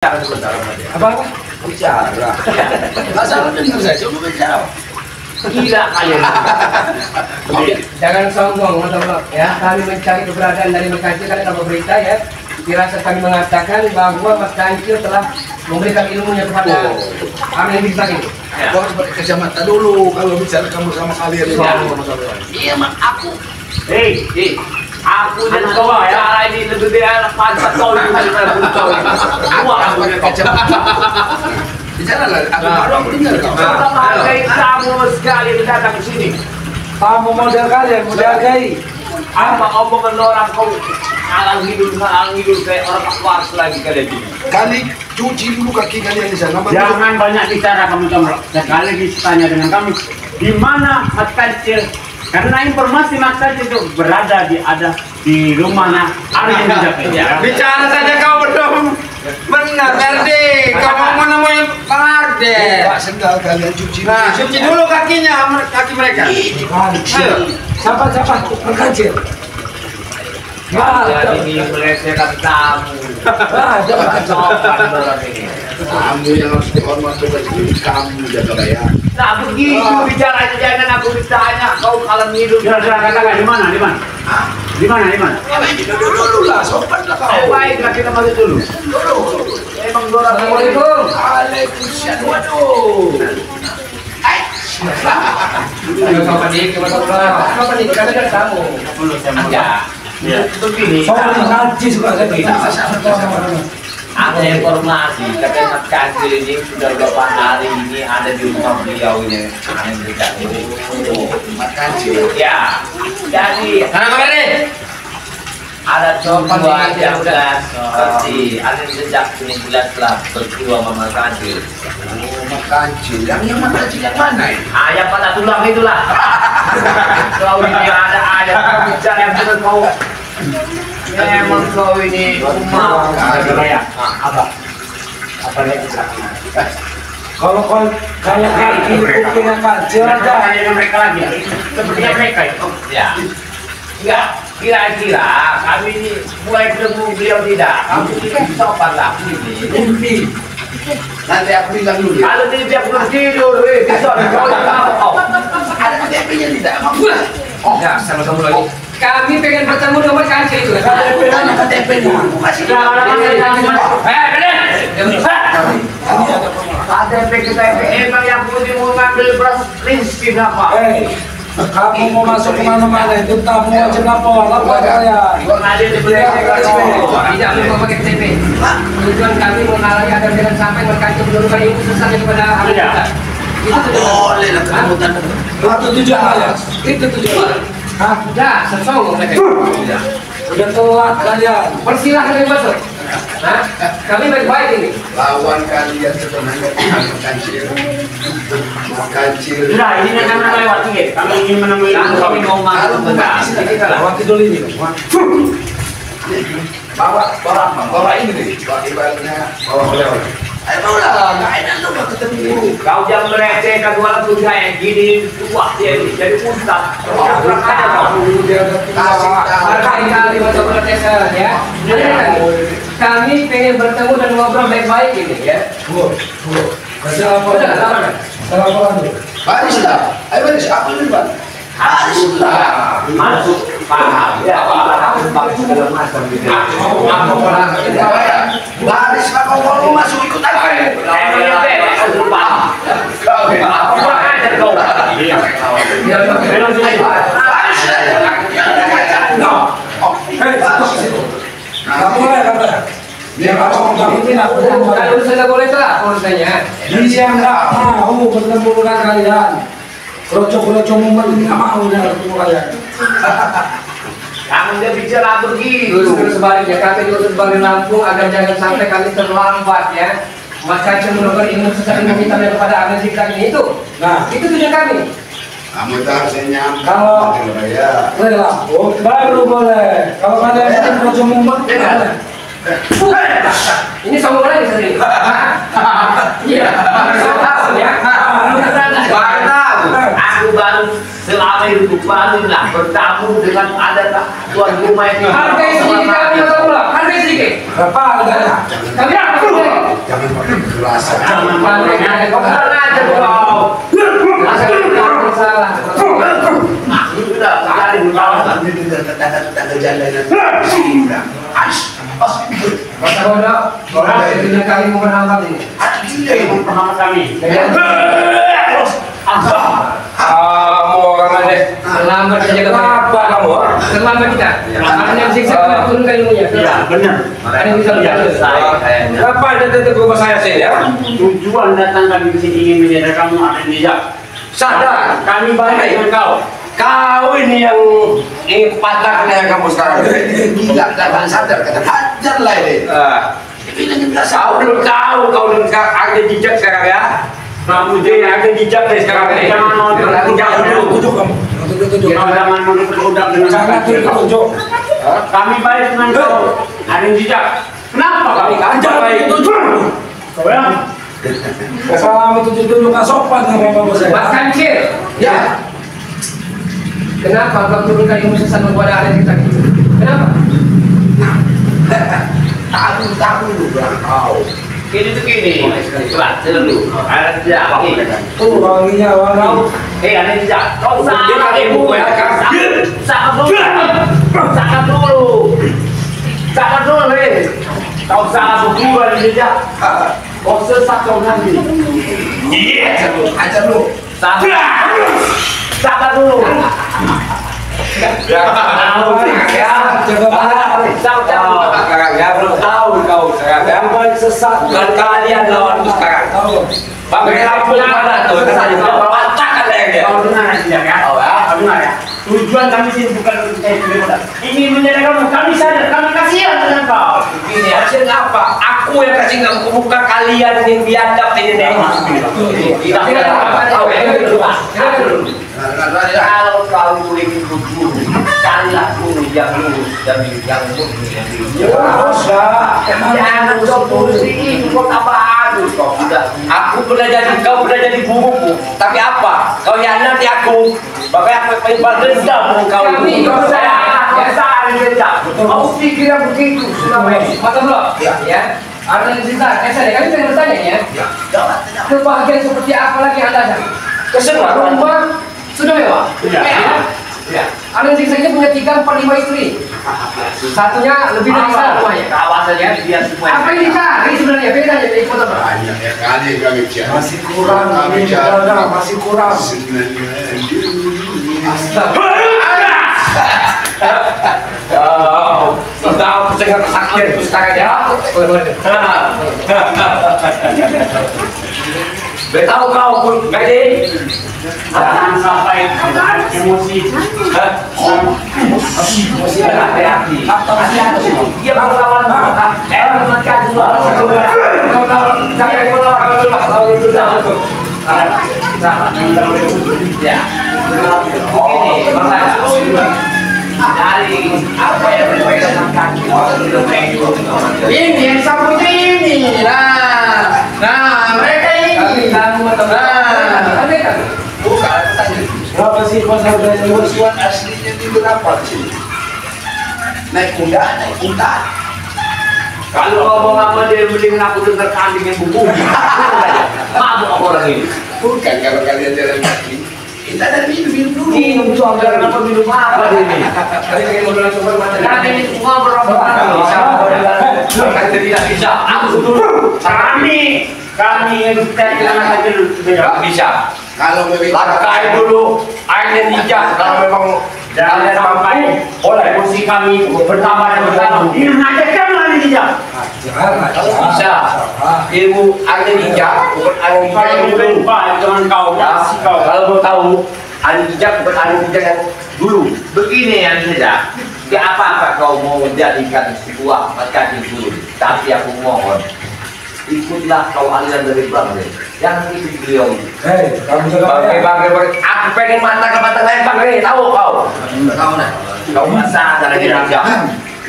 Apa? Bicara. Nggak salah dengar saya, coba bicara. Gila kalian. Jangan sombong, teman-teman. Ya, kami mencari keberadaan dari Mas Kancil karena kabar berita ya. Dirasa kami mengatakan bahwa Mas Kancil telah memberikan ilmunya kepada kami yang bisa ini. Kau harus pakai kacamata dulu kalau bicara kamu sama kalian ini. Iya, mak aku. Hei, aku dan kau cara ini lebih biar pantat kau daripada kau. Gua Aku pakai kacamata. Bicara lah, aku baru aku dengar kau. Kita menghargai kamu sekali datang ke sini. Kamu model kalian, model gay. Apa omongan orang kau alang hidup kayak orang kafir lagi kalian ini. Kali cuci dulu kaki kalian di sana. Jangan banyak bicara kamu Tomro. Sekali lagi tanya dengan kamu, di mana Mas Kancil? Karena informasi Mas Kancil itu berada di rumahnya Arjen Jaka. Bicara saja kau berdua. Benar, Ferdi. Kamu mau nemuin Bang Arden. Pak sendal kalian cuci. Nah, cuci dulu kakinya, kaki mereka. Kancil. Siapa? Mas Kancil. Jadi ini melecehkan kamu. Jangan Sopan orang ini. Kamu yang harus dihormati oleh kamu jaga bayar. Nah begitu bicaranya, jangan aku ditanya kau kalau hidup. Kira-kira katakan di mana? Di mana? Di mana? Dulu lah, sopan lah kau. Baiklah kita masuk dulu. Emang orang Assalamualaikum. Waalaikumsalam. Waduh. Kapan nih? Kami kan tamu. Ya, begini. Soalnya ngaji suka lagi. Ada informasi katanya Mas Kancil ini sudah beberapa hari ini ada di rumah beliau ini. Aneh berita ini. Mas Kancil. Ya, jadi Mana kabar nih? ada cowok yang udah seperti ada sejak 19 lah berdua sama Mas Kancil. Oh, Mas Kancil. Yang Mas Kancil yang mana ini? Ayah patah tulang itulah. Kau ini ada kau bicara yang benar kau. Emang kau ini mau Apa? Apa dia bilang? Kalau kaki kupingnya Kancil aja. Tanya dengan mereka lagi. Sepertinya mereka itu. ya. Enggak, kira-kira kami ini mulai ketemu beliau tidak. Kamu ini sopan lah ini. Mimpi. Nanti aku bilang dulu. Kalau tidak belum tidur, bisa kau apa kau? Ada KTP-nya tidak? Mampu lah. Ya, sama-sama lagi. Kami pengen bertemu dengan Mas Kancil itu. KTP-nya KTP-nya. Aku kasih. KTP kita emang yang putih mau ngambil beras rinci apa? Kamu mau masuk kemana-mana itu tamu wajib lapor kalian. Ada di belakang. Tidak perlu pakai KTP. Tujuan kami menghalangi agar jangan sampai Mas Kancil menurunkan ilmu sesat kepada anak kita. Itu tujuan. Boleh lah ketemu tanda. Itu tujuan kalian. Itu tujuan. Hah? Udah, sesong mereka. Udah telat kalian. Persilahkan kalian masuk. Hah? Kami baik-baik ini. Lawan kalian sebenarnya Mas Kancil. Mas Kancil. Sudah, ini kan kami lewat sedikit. Kami ingin menemui Kami mau masuk bentar. Lewat dulu ini. Bawa ini nih. Bawa ibaratnya. Bawa oleh-oleh. Ayo bawa lah. Nggak enak lu nggak ketemu. Kau jangan melecehkan orang tuh kayak gini, wah dia ini jadi ustaz. Orang aja kau. Berkali-kali macam protesan ya. Kami pengen bertemu dan ngobrol baik-baik ini ya. Assalamualaikum. Baris lah. Ayo baris. Aku dulu bang. Baris lah. Masuk paham ya, paham segala macam gitu. Baris lah kau mau masuk ikut aku. Kalau sudah boleh telah urusannya. Dia nggak mau bertemu dengan kalian. Kroco-kroco mumet nggak mau dia bertemu kalian. Kamu dia bicara begitu. Terus sebaliknya kami juga sebagai Lampung agar jangan sampai kami terlambat ya. Mas Kancil menurunkan ilmu sesat ilmu hitam kepada anak kita ini itu. Nah, itu tujuan kami. Kamu tak harusnya nyampe. Kalau ya. boleh Lampung, baru boleh. Kalau kalian kroco mumet, boleh. Ini sombong lagi sendiri. Iya, sombong ya. Aku baru selama hidup baru lah bertamu dengan ada tuan rumah ini. Hargai sedikit kami atau pulang? Hargai sedikit. Berapa harganya? Kami Kau kurang ajar kau. Salah. Sudah, sekali di bawah. Tanda jalanan. Masa bodoh. Orang yang kali mau berhambat ini. Memperhambat kami. Kamu orang aja. Terlambat saja kata. Apa kamu? Terlambat kita. Ada yang siksa turunkan ilmunya. Iya, benar. Ada yang bisa Saya. Kenapa ada tetap rumah saya sini ya? Tujuan datang kami ke sini ingin menjadi kamu ada nijak. Sadar. Kami baik dengan kau. Kau ini yang patah dengan kamu sekarang. Gila, tak sadar kata hajar lah ini. Kau belum tahu, kau belum ada jejak sekarang ya. Kamu dia ada jejak dari sekarang ini. Jangan mau Jangan dulu. Jangan mau diperbudak dengan kau. Kami baik dengan kau. Ada nijak. Kenapa kami? Ajar baik. Kau ya? Selama 77 kan sopan sama bapak saya. Mas Kancil. Ya, Kenapa kau turunkan ilmu sesat kepada ada kita? Kenapa? tahu dulu kau. Ini tuh gini. Pelan dulu. Ada jejak. Tuh wanginya wangi. Ada jejak. Kau Dia salah kan ibu ibu. ya kan. Sakat dulu. Kau salah berubah di jejak. Kau sesat kau nanti. Ajar lu. Sakat dulu. Sekarang ya belum tahu kau sekarang ya. Baik sesat. Bukan kalian lawan itu sekarang. Pakai lampu mana tuh? Patahkan lehernya. Kau dengar nijak ya? Kau dengar ya? Tujuan kami sini bukan untuk saya berbudak. Ini menjadi kamu. Kami sadar. Kami kasihan dengan kau. Ini hasil apa? Aku yang kasih kamu, bukan kalian yang biadab ini nih. Tidak tahu ya. Kalau kau ingin berburu, carilah guru yang lurus dan yang murni yang jangan seperti itu kau tak bagus kau sudah. Aku pernah jadi, kau pernah jadi guruku. Tapi apa? Kau hianati aku. Makanya aku pengen dendam dengan kau. Kau salah dendam. Kau pikir yang begitu sudah baik. Mata blok. Ya. Ada yang cerita. Saya kami pengen bertanya ya. Kebahagiaan seperti apa lagi yang Anda ada? Kesenangan. Rumah sudah mewah. Iya. Ya. Ada yang saja punya 3, 4, 5 istri. Satunya lebih dari satu rumahnya. Kawasannya dia semua. Apa yang dicari sebenarnya? Bedanya dari kota berapa? Banyak ya kali kami bicara. Masih kurang. Masih kurang. Sudah aku dengar kesakitan itu sekarang ya. Beritahu kau pun, Medi. Jangan sampai emosi. Emosi berhati-hati. Dia baru lawan menekan juga. Jangan melawan itu dah. Ya. Ini dari apa yang berbeda dengan kaki Ini yang sambut ini lah. Nah, mereka ini. Bukan tanya. Berapa sih pasal dari Tuan aslinya di berapa sih? Naik kuda. Kalau ngomong sama dia mending aku dengar kambing yang bubu. Mabuk orang ini. Bukan kalau kalian jalan kaki. Kita ada minum dulu. Minum tuh kenapa minum apa ini? Tadi pengen ngobrol langsung bermata. Karena ini ngobrol apa? tidak bisa. Aku dulu. Kami yang dengan hasil Tidak bisa. Kalau memang Langkai dulu. Airnya dijak. Kalau memang jangan sampai emosi kami bertambah dan bertambah. Ini mengajarkan lagi nijak. kalau bisa. Ilmu airnya dijak. Bukan air Saya dijak bukan dulu. lupa dengan kau. Ya, kalau mau tahu air dijak bukan air dijak yang dulu. Begini yang tidak. Ya apa kau mau menjadikan sebuah kaki dulu? Tapi aku mohon. Ikutlah kau aliran dari belakang. Jangan ikut beliau. Hei, kamu jaga Bagi. Aku pengen mata ke mata lain Bang Rey. Tahu kau? tahu nah. Kau masa ada lagi dijak.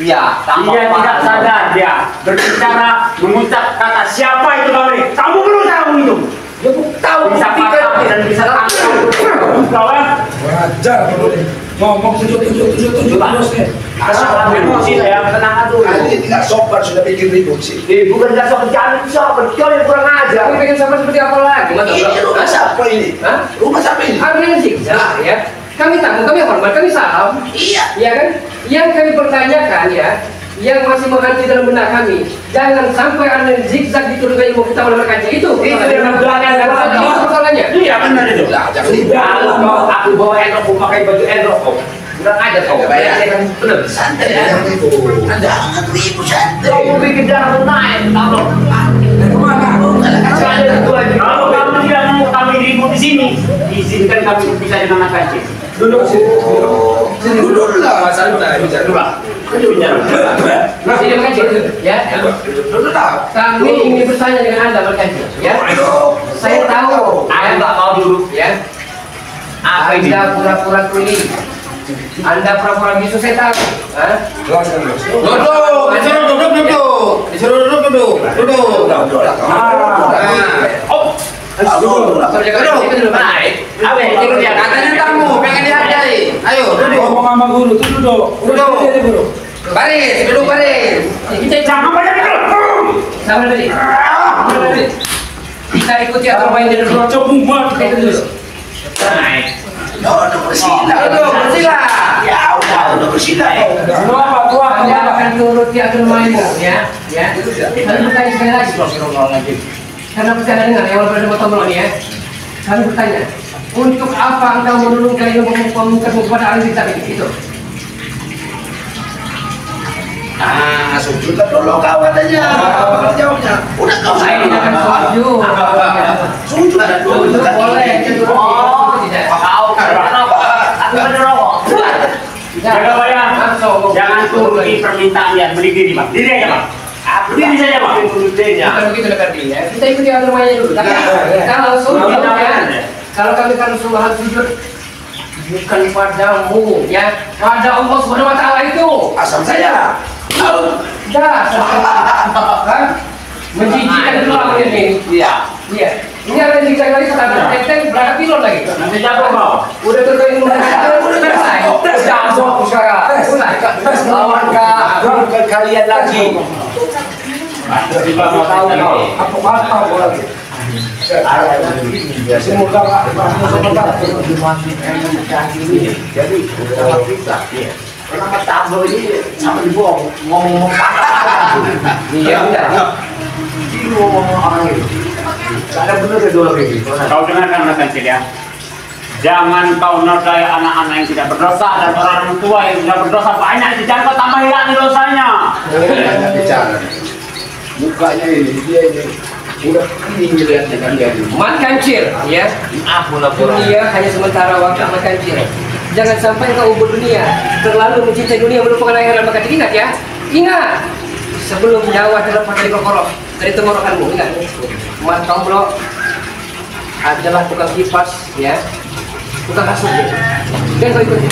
Iya, Dia tidak sadar dia berbicara mengucap kata siapa itu kami. Kamu perlu tahu itu. Ya tahu. Bisa buktikan. patah dan bisa tangkap. Kau ya? Wajar kalau dia ngomong 7 terus nih. Asal emosi ya tenang dulu. Kalian tidak sopan sudah bikin ribut sih. bukan dasar kerjaan siapa? Kau yang kurang ajar. aja. Kamu pengen sama seperti apa lagi? Ini rumah siapa ini? Hah? Rumah siapa ini? Kami yang zigzag ya. Kami tamu, kami hormat, kami salam. Iya. Iya kan? Yang kami pertanyakan ya, yang masih menghantui dalam benak kami, jangan sampai anda zigzag diturunkan ilmu kita oleh mereka itu. Itu yang belakang masalahnya. Iya benar itu. Lah, jangan Kalau mau aku bawa endrok, aku pakai baju endrok kok. Udah aja kok. Bayar. Bener. santai ya. Jangan ribut santai. Kau bikin darah naik, tahu? Kalau kamu tidak mau kami ribut di sini, izinkan kami berpisah dengan anak kecil. Duduk sini. Dulu lah, masalah bicara dulu. Jadi mereka ya. Dulu lah. Kami ingin bertanya dengan anda berkaji, ya. Saya tahu, Aku nggak mau duduk. ya. Apa ini? Anda pura-pura tuli. Anda pura-pura bisu, saya tahu. Hah? Duduk, disuruh duduk. Oh, Sorry, jangan dulu. naik. Apa yang dia Katanya tamu, pengen dihargai. Ayo, duduk. Ngomong sama guru tuh duduk. Duduk. Jadi, guru. Baris, duduk baris. Kita Jangan banyak itu. sabar tadi. Sabar tadi. Kita ikuti aturan main dari dulu. Coba buat. Kita dulu. naik. Duduk bersila. Duduk bersila. Ya udah, duduk bersila. Tua apa? Tua Anda apa? akan turuti aturan main, ya. Ya. Kami bertanya sekali lagi. Karena percaya dengar yang berada di bawah ini ya. Kami bertanya, untuk apa engkau menurunkan ilmu pemungkasmu kepada ahli kitab ini? Itu. Ah, sujudlah dulu kau katanya. Apa jawabnya? Udah kau Saya tidak akan sujud. Sujud dulu. Sujud boleh, cenderung tidak. Kau kenapa? Aku menerowok. Jaga bayang. Jangan turuti permintaan dia. Berdiri Pak. Diri aja Pak. Berdiri saja Pak. Bukan begitu Lekardi ya. Kita ikuti aturan mainnya dulu. Tapi kalau sujud ya, kalau kami kan suruhan sujud bukan padamu ya, pada Allah Subhanahu Wa Taala itu. Asal saya. Dah, kan? Menjijikan itu lawan ini. Iya. Iya. Ini ada yang dikatakan lagi sekarang teteng berangkat pilot lagi. Nanti jatuh kau. Udah terkait selesai. Jatuh sekarang. Mulai. Lawan kalian lagi. Tiba mau tahu kau. Apa apa lagi? Semoga sebentar. Jadi sama kita. Kenapa tamu ini sama dibohong ngomong Iya udah. ini ngomong orang itu. Gak ada bener ya dua ini. Kau dengarkan anak kecil ya. Jangan kau nodai anak-anak yang tidak berdosa dan orang tua yang tidak berdosa banyak. Jangan kau tambah hilang dosanya. Bicara. Mukanya ini dia ini udah ini lihatnya kan dia ini. Mat kancil ya. Aku lapor. Dunia hanya sementara waktu mat kancil. Jangan sampai kau berdunia terlalu mencintai dunia melupakan akhirat. Maka ingat ya. Ingat. Sebelum nyawa terlepas dari kokorok, dari tenggorokanmu, ingat. Mat Tombro adalah tukang kipas ya. Tukang kasut ya. Dan kau ikuti.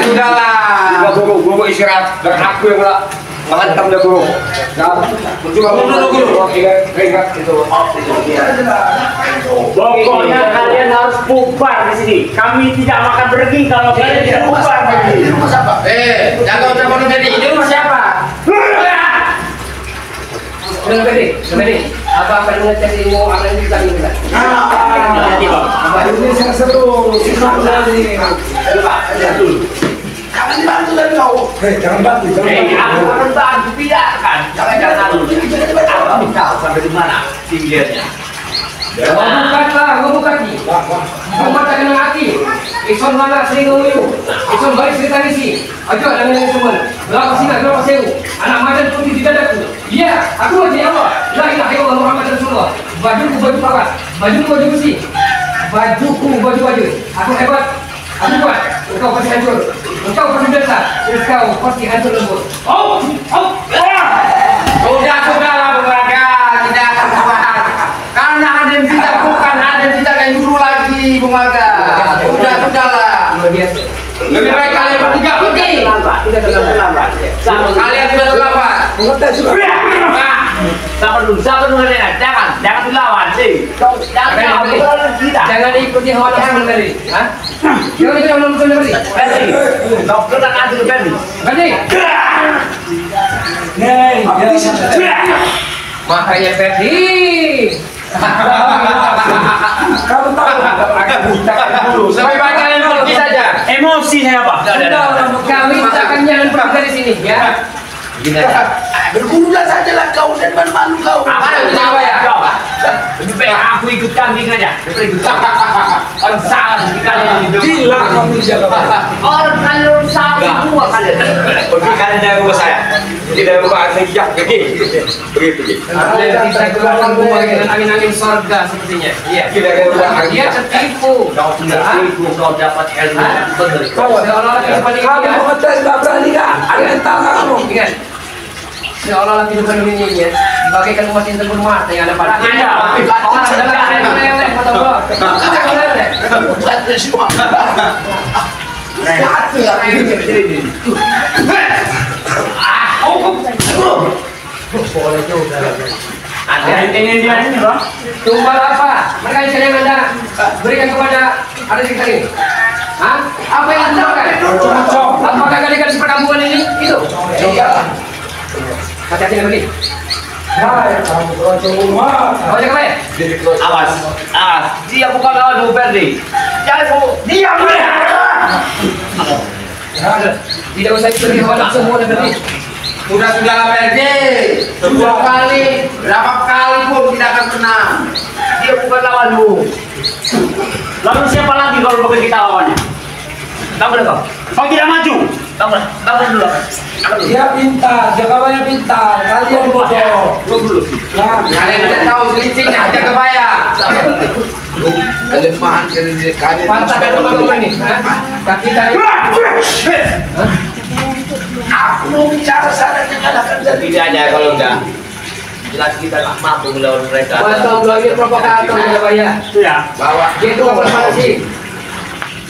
Sudahlah. Guru istirahat. Dan aku yang lah menghantam dia guru. Guru. Ingat itu. Pokoknya kalian harus bubar di sini. Kami tidak makan pergi kalau kalian tidak bubar di sini. Ini rumah siapa? Jaga ucapan tadi. Ini rumah siapa? Dengan Bedi, apa mengecek ilmu apa yang kita inginkan? Ini saya seru. Jangan dibantu dari kau. Jangan bantu. Aku akan bantu biarkan. Jangan dulu. Aku tahu sampai di mana tingginya. Ngomong kaki. Ngomong tak kena hati. Ison mana sering ngomong. Ison balik cerita di sini. Ajo dengan yang semua. Berapa singa, berapa sewu. Anak macan putih di dadaku. Iya, aku wajib Allah. La ilaha illallah Muhammad Rasulullah. Bajuku baju pakas. Bajuku baju besi. Bajuku baju. Aku hebat. Aku kuat. Engkau pasti hancur. Engkau pasti dosa. Engkau pasti hancur lembut. Sudahlah Bumaraga, tidak akan dibahas. Karena ada yang tidak bukan, ada yang tidak kayak dulu lagi Bumaraga. Sudahlah. Luar biasa. Lebih baik kalian bertiga pergi. Tidak terlambat. Kalian sudah terlambat. Sabar dulu jangan dilawan sih. Jangan ikuti hawa nafsu Bedi. Hah? Jangan ikuti hawa nafsu Bedi. Dokter tak adil Bedi. Bedi. Makanya Ferdi. Kamu tahu agak butakan dulu. Sampai baik kalian pergi saja. Emosi saya Pak. Kami akan jangan pergi dari sini ya. Gini aja. Bergurulah saja lah kau dan malu kau. Apa yang kenapa ya? Lebih baik aku ikut kambing aja. Orang salah di kalian hidup. Gila kamu jaga Bapak. Orang kalian salah semua kalian. Pergi kalian dari rumah saya. Pergi dari rumah saya. Pergi. Kita keluar rumah dengan angin-angin surga sepertinya. Iya. Dia tertipu. Kau tidak tipu, kau dapat ilmu. Benar. Seolah-olah kehidupan Kamu ini. mengetes nggak berani kan? Ada yang tahu kamu. Ingat. Seolah-olah kehidupan ini ya, bagaikan umat yang terbun mata yang ada pada Ada. orang dalam leleh, foto-foto. Leleh. Ada yang ingin dia ini Bang. Tumbal apa? Mereka yang Anda berikan kepada ada di kita ini. Hah? Apa yang Anda lakukan? Apakah kalian di perkampungan ini? Itu. Hati-hati dengan ini. Hai, kamu kacau rumah. Kau jaga baik. Awas, awas. Dia bukan lawan Ferdi. Jangan kamu diam ya. Tidak usah diberi kepada semua dan berarti. Sudah Ferdi. Dua kali, berapa kali pun tidak akan menang. Dia bukan lawanmu. Lalu siapa lagi kalau bukan kita lawannya? Kamu kau. Kau tidak maju. Kamu dulu. Dia pintar, jaga banyak pintar. Kalian bodoh. Nah, Kalian tidak tahu selisihnya aja kebaya. Kelemahan kalian. Patahkan teman-teman ini. Kaki kalian. Aku mau bicara sana nyalakan dari. Tidak aja kalau enggak. Jelas kita tak mampu melawan mereka. Masa belajar provokator ya Pak ya. Iya. Bawa Dia itu apa sih?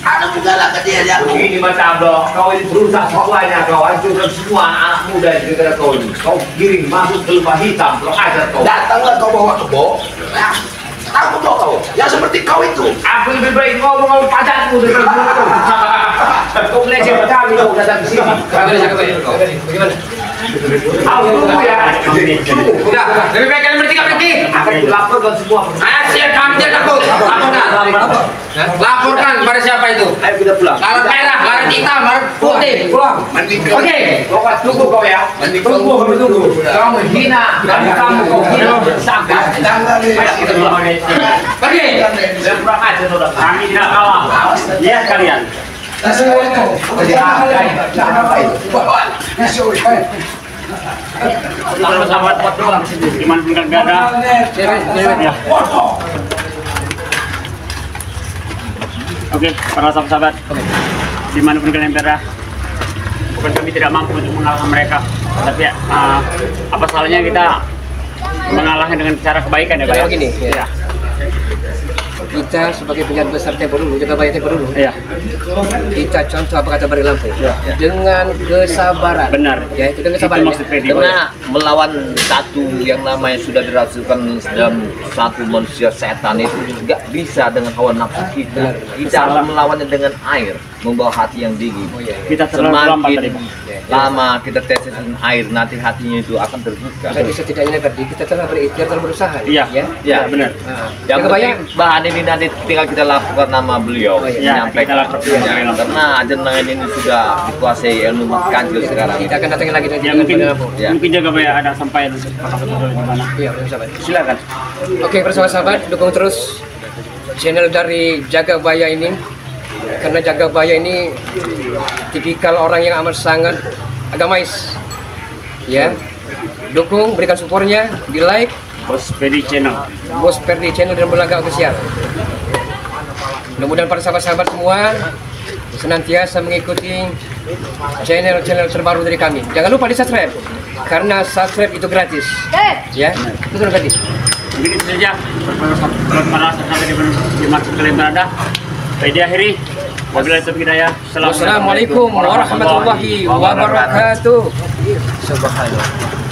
ada budala ke dia ya. Ini Mas Abdo, kau ini berusaha semuanya, kau hancurkan semua anak muda di negara kau ini. Kau giring masuk ke lembah hitam, kau ajar kau. Datanglah kau bawa kebo. Takut kau. Yang seperti kau itu. Aku lebih baik ngomong sama pacarku daripada kau. Kau melecehkan kami kau datang ke sini. Bagaimana jaga baik kau? Bagaimana? Aku tunggu ya. Udah, lebih baik kalian bertiga pergi. Akan kulaporkan semua. Asyik kami tidak takut. Laporkan. Laporkan pada siapa itu? Ayo kita pulang. Lalat merah, lalat hitam, lalat putih. pulang. Oke. Kau tunggu kau ya. Tunggu, kami tunggu. Kau menghina dan kamu kau hina bersangka. Kita pulang. Pergi. Dan kurang aja saudara. Kami tidak kalah. Lihat kalian. Kasih itu. Jangan apa itu. Kasih Kalau sahabat doang gimana pun gak ada. Ya. Oke, para sahabat-sahabat, dimanapun kalian berada, bukan kami tidak mampu untuk mengalahkan mereka, tapi apa salahnya kita mengalahkan dengan cara kebaikan ya Pak? Jadi begini, Ya. kita sebagai penjahat besar tempo dulu, jaga baik tempo dulu. Iya. Kita contoh apa kata Bari Lampung dengan kesabaran. Benar. Ya itu dengan Itu kesabaran. maksud Ferdi. Karena melawan satu yang namanya sudah dirasukan dalam satu manusia setan itu nggak bisa dengan hawa nafsu kita. Kita harus melawannya dengan air, membawa hati yang dingin. Kita terlalu lambat Semakin tadi. lama kita tetesin air, nanti hatinya itu akan terbuka. Jadi setidaknya Ferdi kita telah berikhtiar, telah berusaha. Iya. Ya. Ya, benar. Nah, Yang jaga penting baik. bahan ini nanti tinggal kita lakukan nama beliau, Ya, kita lakukan Ya, nama beliau. karena jenengan ini sudah dikuasai ilmu kancil sekarang. Kita akan datang lagi Ya mungkin Bari Lampung. Ya. mungkin juga Pak ya ada sampaian untuk sahabat-sahabat di mana. Iya, sahabat. Silakan. Oke, sahabat, dukung terus channel dari Jaga Baya ini. Karena Jaga Baya ini tipikal orang yang amat sangat agamais. Ya. Dukung, berikan supportnya, di like, Bos Ferdi Channel. Bos Ferdi Channel dan Belaga Official. Mudah-mudahan para sahabat-sahabat semua senantiasa mengikuti channel-channel terbaru dari kami. Jangan lupa di subscribe, karena subscribe itu gratis. Ya, betul Ferdi. Mungkin itu saja para sampai di maksud kalian berada. Baik diakhiri. Wabillahi taufiq hidayah. Wassalamualaikum warahmatullahi wabarakatuh. Subhanallah.